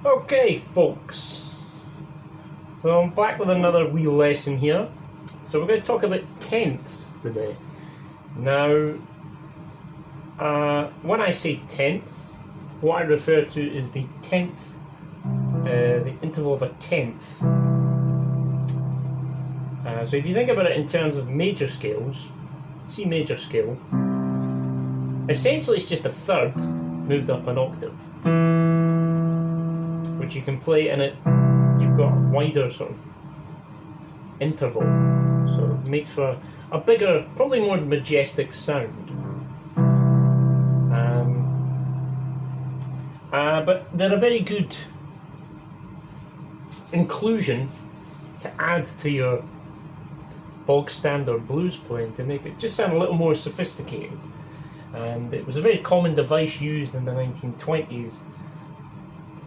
Okay, folks, so I'm back with another wee lesson here. So we're going to talk about tenths today. Now, when I say tenths, what I refer to is the tenth, the interval of a tenth. So if you think about it in terms of major scales, C major scale, essentially it's just a third moved up an octave, which you can play in it. You've got a wider sort of interval, so it makes for a bigger, probably more majestic sound. But they're a very good inclusion to add to your bog standard blues playing to make it just sound a little more sophisticated. And it was a very common device used in the 1920s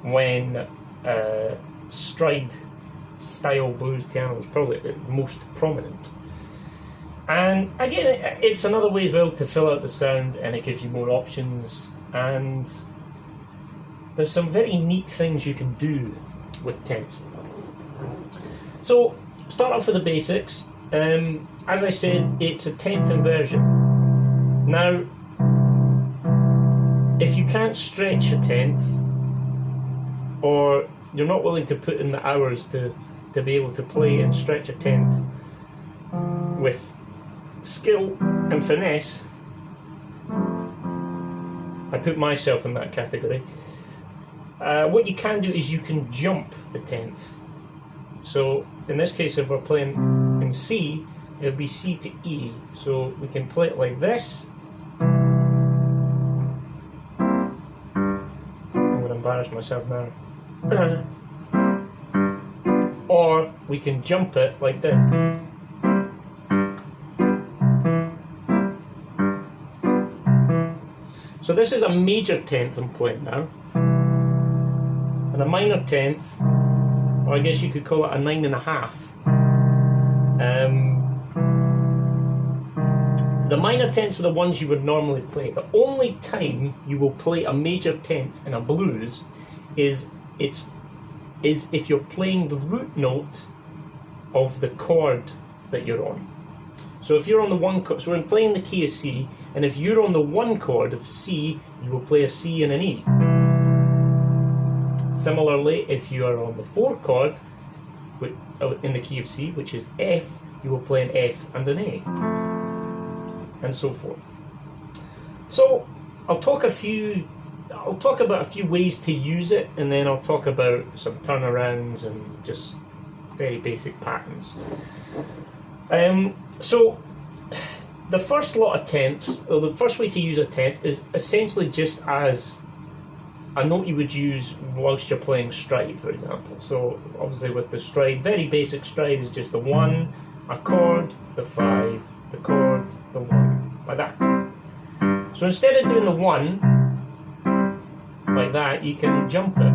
when stride style blues piano was probably the most prominent. And again, it's another way as well to fill out the sound, and it gives you more options, and there's some very neat things you can do with tenths. So start off with the basics. As I said, it's a tenth inversion. Now, if you can't stretch a tenth, or you're not willing to put in the hours to be able to play and stretch a tenth with skill and finesse, I put myself in that category. What you can do is you can jump the tenth. So in this case, if we're playing in C, it would be C to E. So we can play it like this. I'm going to embarrass myself now. Or we can jump it like this. So this is a major tenth I'm playing now. And a minor tenth, or I guess you could call it a 9.5. The minor tenths are the ones you would normally play. The only time you will play a major tenth in a blues is if you're playing the root note of the chord that you're on. So if you're on the one chord, so we're playing the key of C, and if you're on the one chord of C, you will play a C and an E. Similarly, if you are on the fourth chord in the key of C, which is F, you will play an F and an A, and so forth. So I'll talk about a few ways to use it, and then I'll talk about some turnarounds and just very basic patterns. So the first lot of tenths, or the first way to use a tenth, is essentially just as a note you would use whilst you're playing stride, for example. So obviously with the stride, very basic stride is just the 1, a chord, the 5, the chord, the 1, like that. So instead of doing the 1 like that, you can jump it.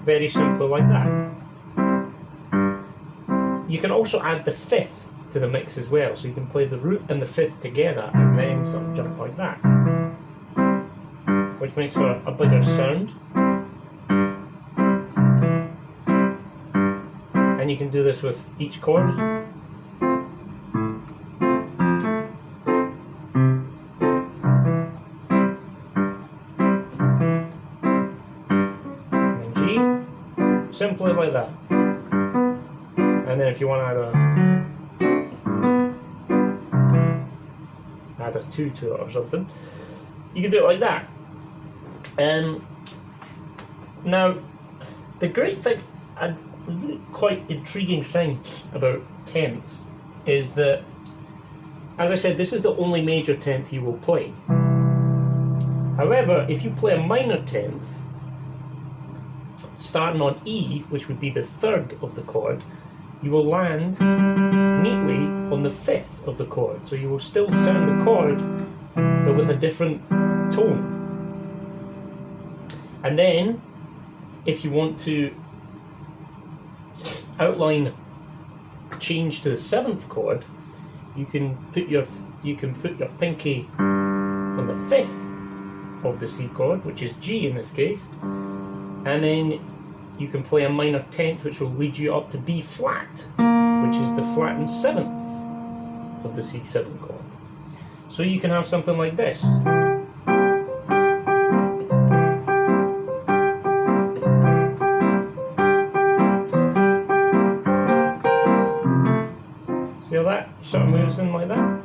Very simple like that. You can also add the 5th to the mix as well, so you can play the root and the 5th together and then sort of jump like that, which makes for a bigger sound. And you can do this with each chord. And G, simply like that. And then if you want to add a 2 to it or something, you can do it like that. Now, the great thing, a really quite intriguing thing about tenths is that, as I said, this is the only major tenth you will play. However, if you play a minor tenth, starting on E, which would be the 3rd of the chord, you will land neatly on the 5th of the chord. So you will still sound the chord, but with a different tone. And then, if you want to outline change to the 7th chord, you can put your pinky on the 5th of the C chord, which is G in this case, and then you can play a minor 10th, which will lead you up to B flat, which is the flattened 7th of the C7 chord. So you can have something like this. See how that sort of moves in like that?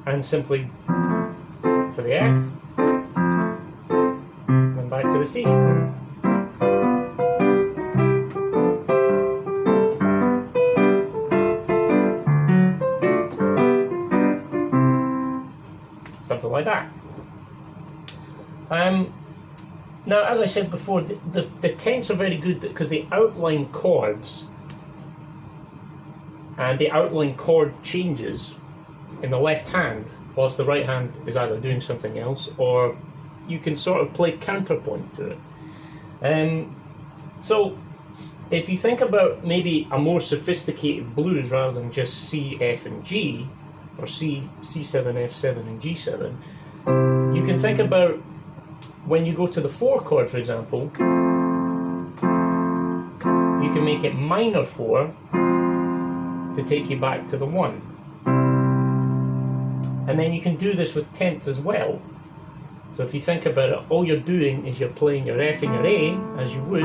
And simply for the F, and then back to the C. Something like that. Now, as I said before, the tenths are very good because they outline chords, and they outline chord changes in the left hand, whilst the right hand is either doing something else, or you can sort of play counterpoint to it. So, if you think about maybe a more sophisticated blues rather than just C, F, and G, or C, C7, F7, and G7, you can think about when you go to the 4 chord, for example, you can make it minor 4 to take you back to the 1. And then you can do this with tenths as well. So if you think about it, all you're doing is you're playing your F and your A, as you would,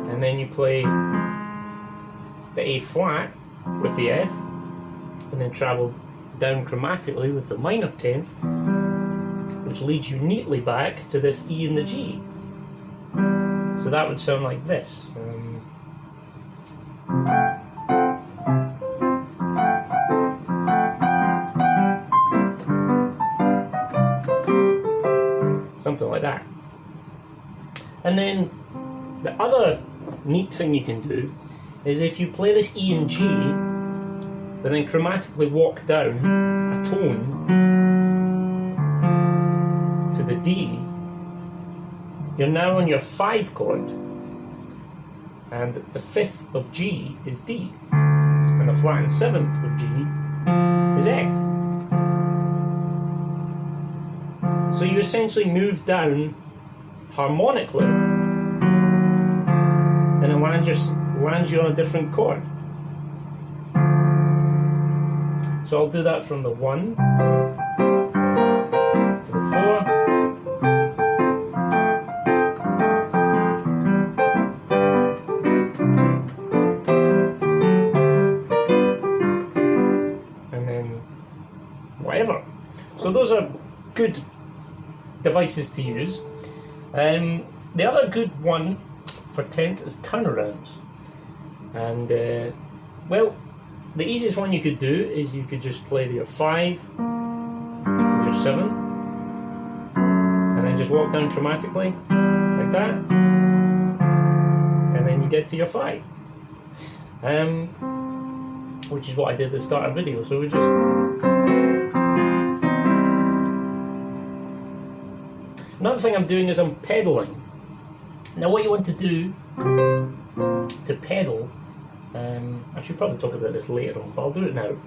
and then you play the A flat with the F, and then travel down chromatically with the minor 10th, which leads you neatly back to this E and the G. So that would sound like this. Something like that. And then the other neat thing you can do is if you play this E and G, but then chromatically walk down a tone to the D, you're now on your 5 chord, and the 5th of G is D, and the flattened 7th of G is F. So you essentially move down harmonically, and it lands you on a different chord. So I'll do that from the 1 to the 4. And then whatever. So those are good devices to use. The other good one for tenth is turnarounds. And well, the easiest one you could do is you could just play your 5, your 7, and then just walk down chromatically like that, and then you get to your 5, which is what I did at the start of the video. So we just another thing I'm doing is I'm pedaling. Now what you want to do to pedal, I should probably talk about this later on, but I'll do it now.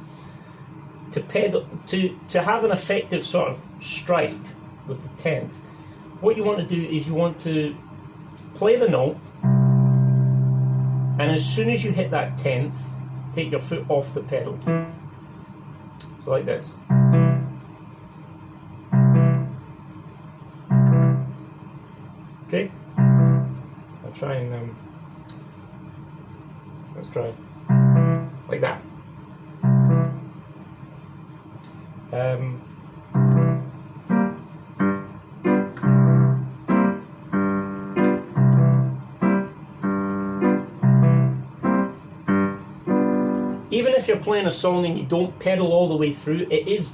To pedal, to have an effective sort of stride with the 10th, what you want to do is you want to play the note, and as soon as you hit that 10th, take your foot off the pedal. So like this. Okay? I'll try and let's try like that. Even if you're playing a song and you don't pedal all the way through, it is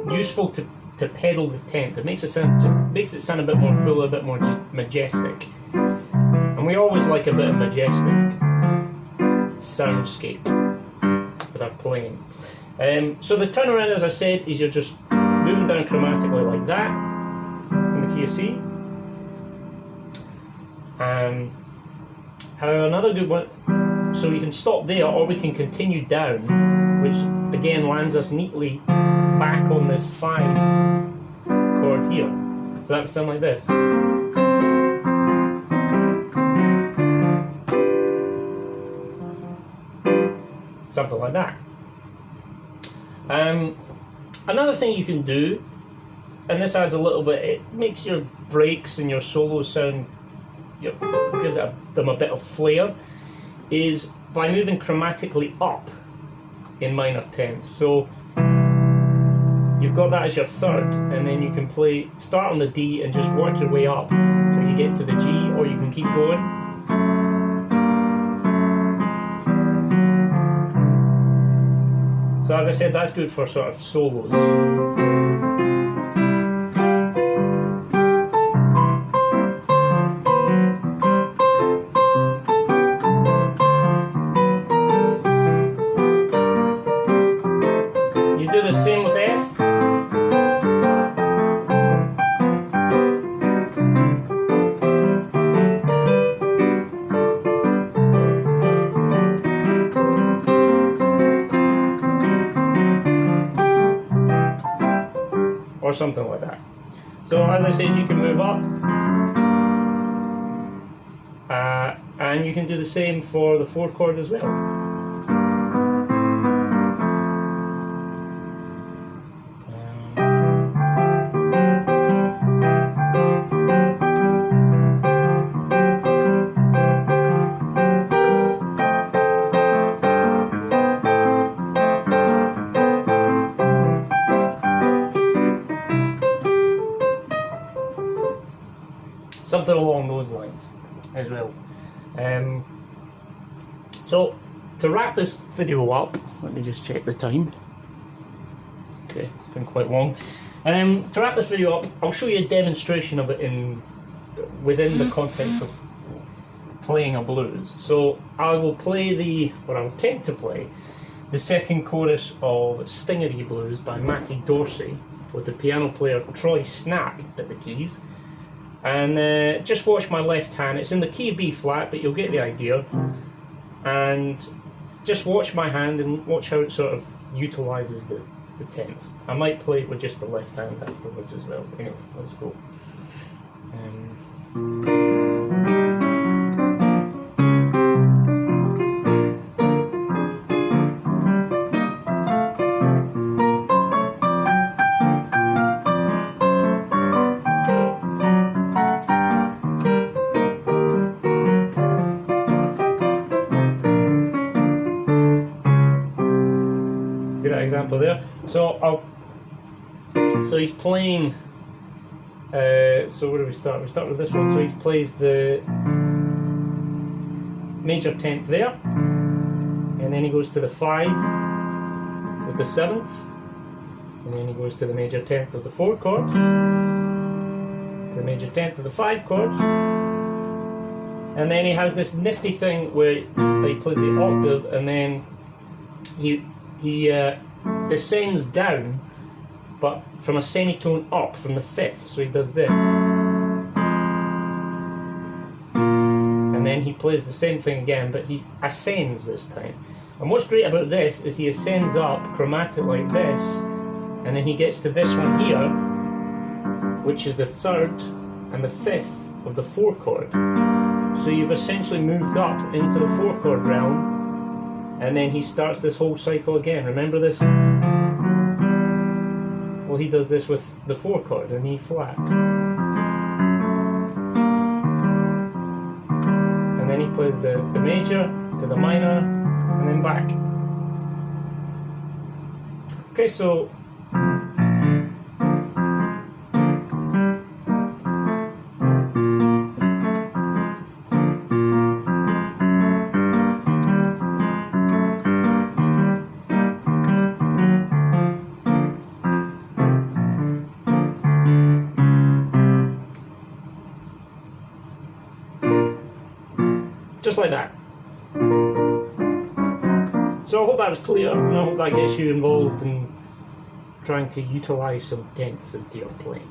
useful to pedal the 10th. It makes it sound a bit more full, a bit more majestic. And we always like a bit of majestic soundscape with our playing. So the turnaround, as I said, is you're just moving down chromatically like that in the key of C, and However, another good one, so we can stop there or we can continue down, which again lands us neatly back on this 5 chord here. So that would sound like this. Something like that. Another thing you can do, and this adds a little bit, it makes your breaks and your solos sound, gives them a bit of flair, is by moving chromatically up in minor 10ths. So you've got that as your third, and then you can start on the D and just work your way up till you get to the G, or you can keep going. So as I said, that's good for sort of solos. You do the same with F. Or something like that. So as I said, you can move up, and you can do the same for the 4 chord as well. Something along those lines as well. So to wrap this video up, let me just check the time. Okay, it's been quite long. To wrap this video up, I'll show you a demonstration of it within the context of playing a blues. So I will play or I'll attempt to play the second chorus of Stingery Blues by Matty Dorsey with the piano player Troy Snap at the keys. And just watch my left hand. It's in the key of B flat, but you'll get the idea. And just watch my hand and watch how it sort of utilises the 10ths. I might play it with just the left hand afterwards as well. Anyway, let's go. Example there. So he's playing. So where do we start? We start with this one. So he plays the major 10th there, and then he goes to the 5 with the 7th, and then he goes to the major 10th of the 4 chord, to the major 10th of the 5 chord, and then he has this nifty thing where he plays the octave, and then he descends down, but from a semitone up from the 5th. So he does this, and then he plays the same thing again, but he ascends this time. And what's great about this is he ascends up chromatic like this, and then he gets to this one here, which is the 3rd and the 5th of the 4 chord. So you've essentially moved up into the 4 chord realm. And then he starts this whole cycle again. Remember this? Well, he does this with the 4 chord and E flat. And then he plays the major to the minor and then back. Okay, so just like that. So I hope that was clear, and I hope that gets you involved in trying to utilise some 10ths into your playing.